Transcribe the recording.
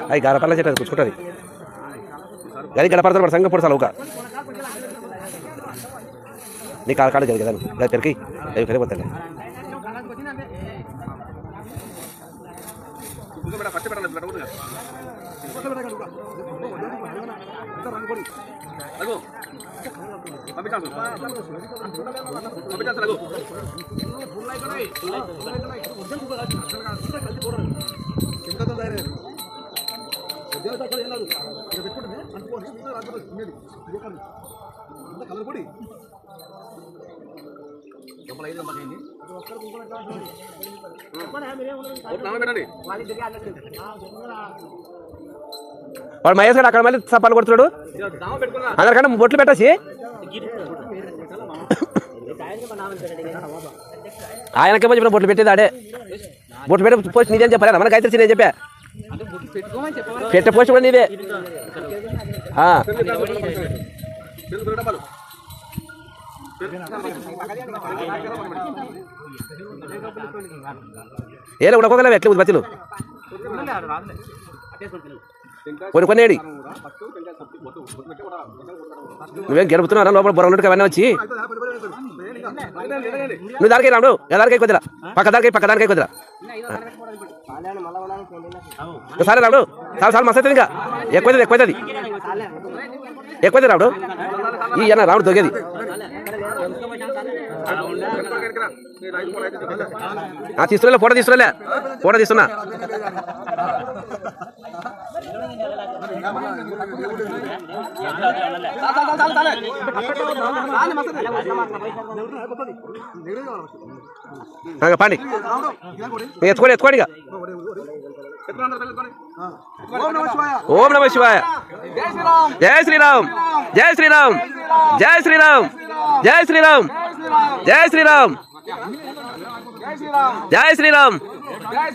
అవి గడపల్ల చెట్టు కూర్చుంటుంది అది గడపడతారు సంగ పొడసాలి ఒక నీ కాడ కాడ కదా నువ్వు పెరికి అవి పెరిగి పోతాయి వాడు మహేష్ గారు అక్కడ మళ్ళీ చప్పాలు కొడుతున్నాడు అందరికన్నా బొట్లు పెట్టేసి ఆయనకేమో చెప్పిన బొట్లు పెట్టేది ఆడే బొట్లు పెట్టి పోస్ట్ నీదేం చెప్పారా మనకు అయితే నేను చెప్పా పెట్టే పోస్ట్ కూడా నీదే ఏదో ఉడకోగలవు ఎట్లా బతిలు కొన్ని కొన్ని ఏడి నువ్వేం గెలుపుతున్నారా లోపల బొర ఉన్నట్టు అవన్నీ వచ్చి నువ్వు దానికై రాడు దానికై కొద్దిరా పక్క దానికై కొద్దిరా సరే రాడు చాలా మస్తు అవుతుంది ఇంకా ఎక్కువది రాడు ఈ అన్న రావుడు దొరికేది తీసుకురా ఫోటో తీస్తున్నా పండి ఎత్తుకోండి ఓం నమ శివాయ జై శ్రీరామ్ జై శ్రీరామ్ జై శ్రీరామ్ జై శ్రీరామ్ జై శ్రీరామ్ జై శ్రీరామ్ జై శ్రీరామ్